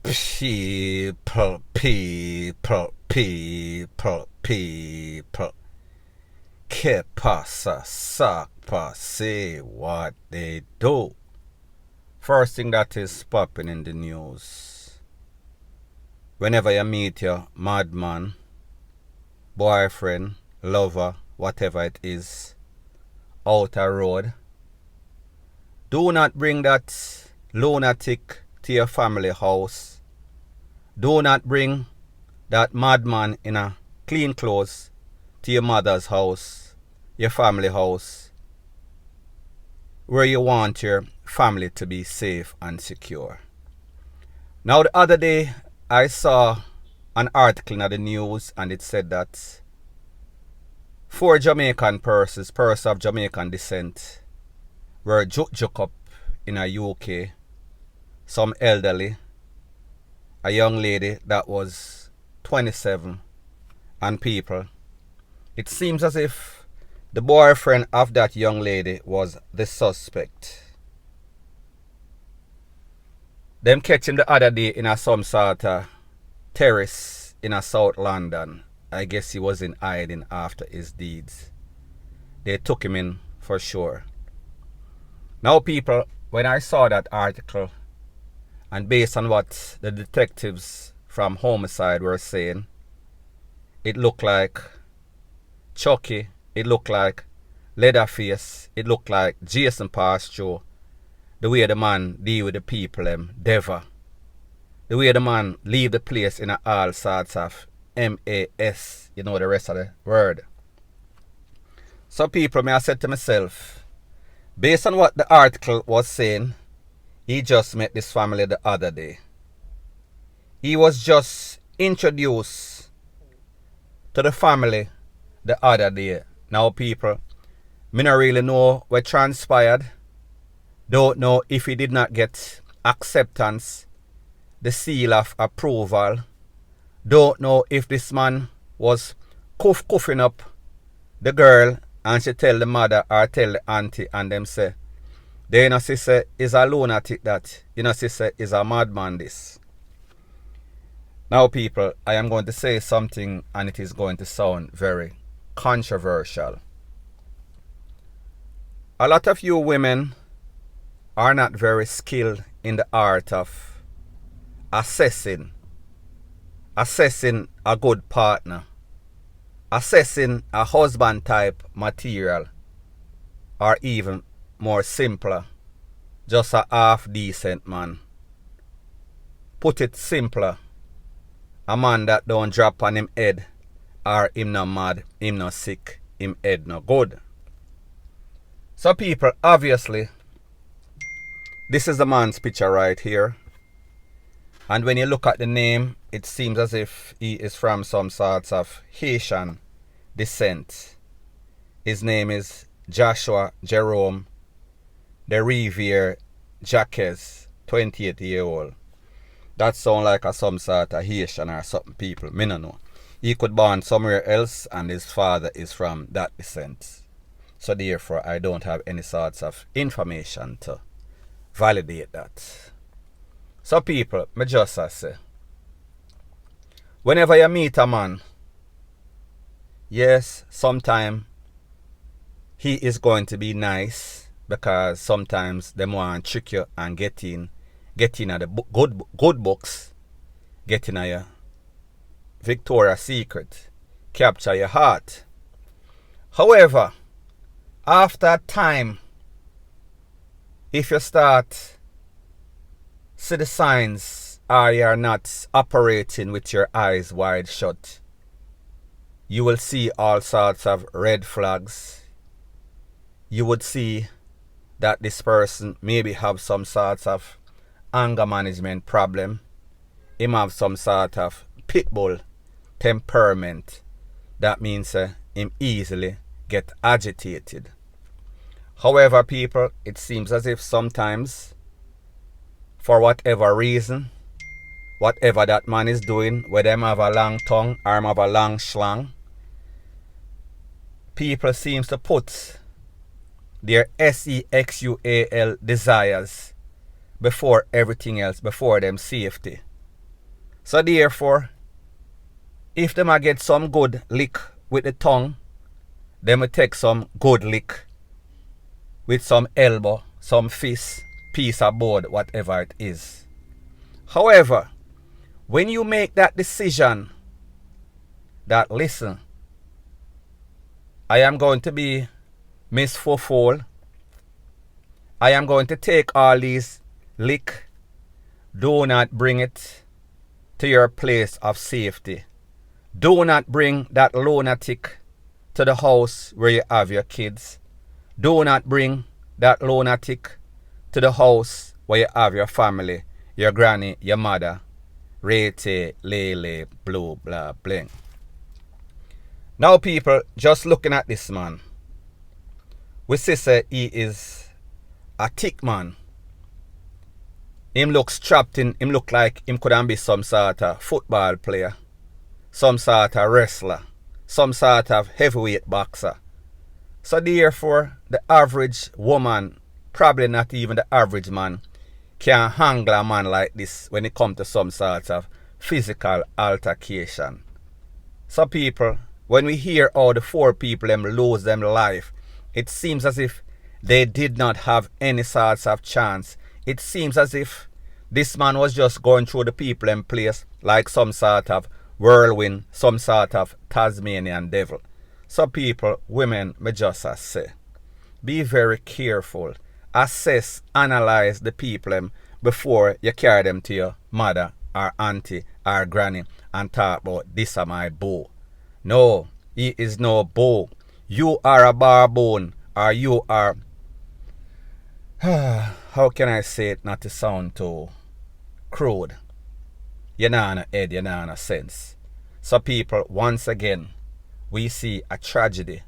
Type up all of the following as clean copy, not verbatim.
People. Que pasa, sapa, say what they do. First thing that is popping in the news. Whenever you meet your madman, boyfriend, lover, whatever it is, out a road, do not bring that lunatic to your family house. Do not bring that madman in a clean clothes to your mother's house, your family house, where you want your family to be safe and secure. Now the other day I saw an article in the news and it said that 4 Jamaican persons of Jamaican descent were juk up in a UK. Some elderly, a young lady that was 27, and people. It seems as if the boyfriend of that young lady was the suspect. Them catch him the other day in some sort of terrace in a South London. I guess he was in hiding after his deeds. They took him in for sure. Now people, when I saw that article, and based on what the detectives from homicide were saying, it looked like Chucky, it looked like Leatherface, it looked like Jason passed through. The way the man deal with the people, Dever. The way the man leave the place in all sorts of MAS, you know the rest of the word. So people, I said to myself, based on what the article was saying, he just met this family the other day. He was just introduced to the family the other day. Now people, me not really know what transpired. Don't know if he did not get acceptance, the seal of approval. Don't know if this man was cuffing up the girl and she tell the mother or tell the auntie and them say, they you know sister is a lunatic that, you know sister is a madman this. Now people, I am going to say something and it is going to sound very controversial. A lot of you women are not very skilled in the art of assessing a good partner, assessing a husband type material, or even more simpler, just a half decent man. Put it simpler, a man that don't drop on him head, or him no mad, him no sick, him head no good. So people, obviously, this is the man's picture right here. And when you look at the name, it seems as if he is from some sorts of Haitian descent. His name is Joshua Jerome de Riviere Jacques, 28-year-old. That sounds like some sort of Haitian or something, people. Me no know. He could born somewhere else and his father is from that descent. So therefore, I don't have any sorts of information to validate that. So people, me just say, whenever you meet a man, yes, sometime he is going to be nice because sometimes them want to trick you and get in at the good books, get in at your Victoria's Secret, capture your heart. However, after time, if you start see the signs or you are not operating with your eyes wide shut, you will see all sorts of red flags. You would see that this person maybe have some sorts of anger management problem. Him have some sort of pit bull temperament. That means him easily get agitated. However, people, it seems as if sometimes, for whatever reason, whatever that man is doing, whether him have a long tongue or him have a long slang, people seems to put their SEXUAL desires before everything else, before them safety. So therefore, if them a get some good lick with the tongue, them will take some good lick with some elbow, some fist, piece of board, whatever it is. However, when you make that decision that, listen, I am going to be Miss Fofol, I am going to take all these lick, do not bring it to your place of safety. Do not bring that lunatic to the house where you have your kids. Do not bring that lunatic to the house where you have your family, your granny, your mother, Rete, Lele, blue, blah, bling. Now people, just looking at this man, we see say he is a thick man. Him look strapped in, him look like him could be some sort of football player, some sort of wrestler, some sort of heavyweight boxer. So therefore, the average woman, probably not even the average man, can handle a man like this when it comes to some sort of physical altercation. So people, when we hear all the 4 people them lose them life, it seems as if they did not have any sorts of chance. It seems as if this man was just going through the people in place like some sort of whirlwind, some sort of Tasmanian devil. So people, women, me just say, be very careful. Assess, analyze the people before you carry them to your mother or auntie or granny and talk about this is my beau. No, he is no beau. You are a barbone, or you are, how can I say it not to sound too crude? You're not on a head, you're not on a sense. So people, once again, we see a tragedy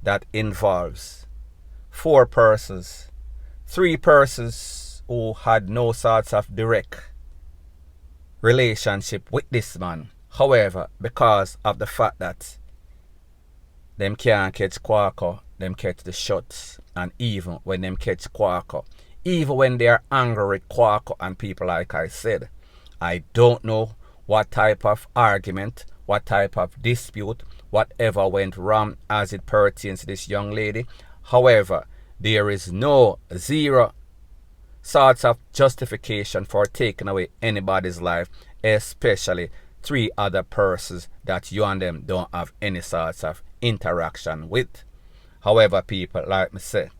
that involves 4 persons, 3 persons who had no sorts of direct relationship with this man. However, because of the fact that them can't catch Quaco, them catch the shots, and even when them catch Quaco, even when they are angry with Quaco and people, like I said, I don't know what type of argument, what type of dispute, whatever went wrong as it pertains to this young lady. However, there is no zero sorts of justification for taking away anybody's life, especially 3 other persons that you and them don't have any sorts of interaction with. However, people, like me say,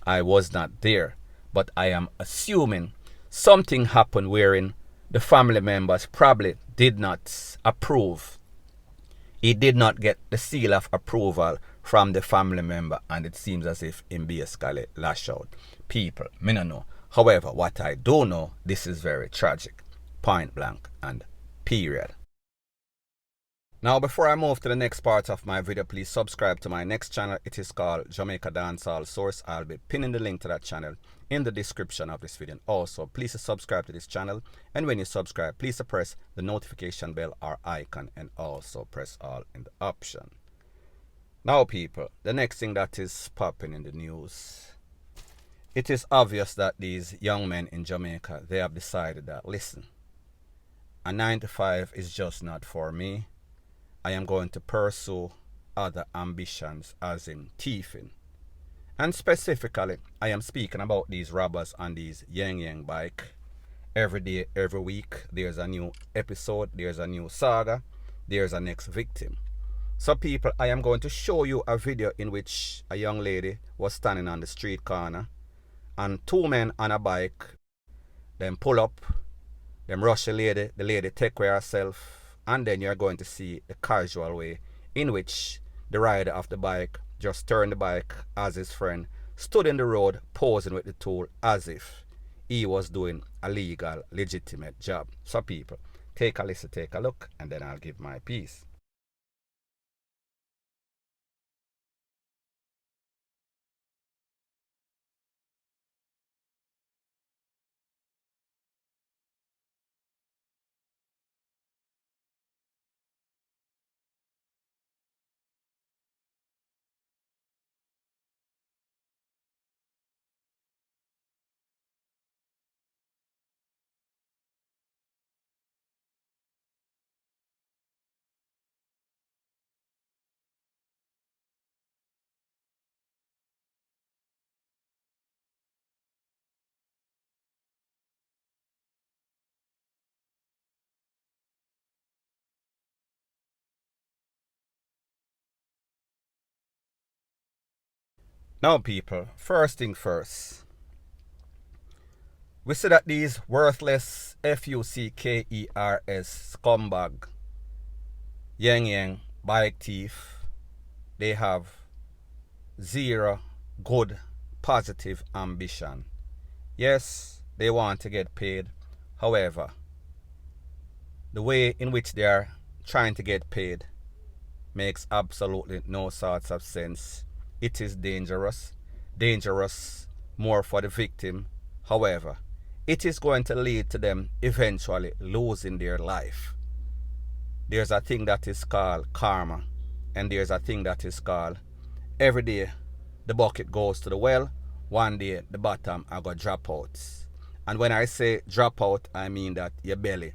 I was not there, but I am assuming something happened wherein the family members probably did not approve. He did not get the seal of approval from the family member, and it seems as if him basically lash out. People, me no know. However, what I do know, this is very tragic. Point blank and period. Now, before I move to the next part of my video, please subscribe to my next channel. It is called Jamaica Dancehall Source. I'll be pinning the link to that channel in the description of this video. Also, please subscribe to this channel. And when you subscribe, please press the notification bell or icon and also press all in the option. Now, people, the next thing that is popping in the news. It is obvious that these young men in Jamaica, they have decided that, listen, a 9 to 5 is just not for me. I am going to pursue other ambitions, as in thieving. And specifically, I am speaking about these robbers on these yang bike. Every day, every week, there's a new episode, there's a new saga, there's a next victim. So people, I am going to show you a video in which a young lady was standing on the street corner and 2 men on a bike, them pull up, them rush the lady take care of herself, and then you're going to see the casual way in which the rider of the bike just turned the bike as his friend stood in the road posing with the tool as if he was doing a legal, legitimate job. So people, take a listen, take a look, and then I'll give my piece. Now people, first thing first. We see that these worthless FUCKERS scumbag, yang bike thief, they have zero good positive ambition. Yes, they want to get paid. However, the way in which they are trying to get paid makes absolutely no sorts of sense. It is dangerous. Dangerous more for the victim. However, it is going to lead to them eventually losing their life. There's a thing that is called karma, and there's a thing that is called every day the bucket goes to the well, one day the bottom are going to drop out. And when I say drop out, I mean that your belly,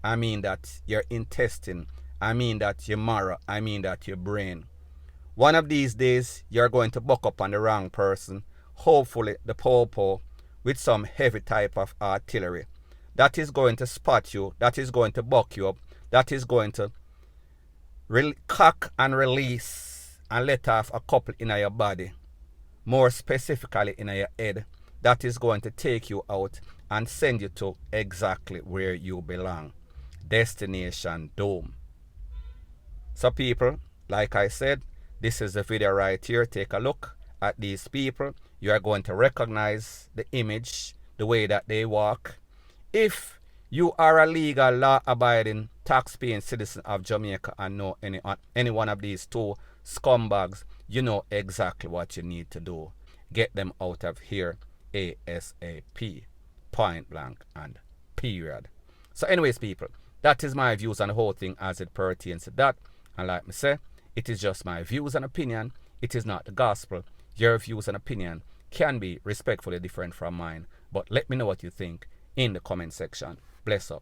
I mean that your intestine, I mean that your marrow, I mean that your brain. One of these days, you're going to buck up on the wrong person, hopefully the po-po, with some heavy type of artillery. That is going to spot you, that is going to buck you up, that is going to cock and release and let off a couple in your body, more specifically in your head, that is going to take you out and send you to exactly where you belong. Destination doom. So people, like I said, this is the video right here. Take a look at these people. You are going to recognize the image, the way that they walk. If you are a legal, law-abiding, tax-paying citizen of Jamaica and know any one of these two scumbags, you know exactly what you need to do. Get them out of here ASAP. Point blank and period. So anyways, people, that is my views on the whole thing as it pertains to that. And like me say, it is just my views and opinion. It is not the gospel. Your views and opinion can be respectfully different from mine. But let me know what you think in the comment section. Bless up.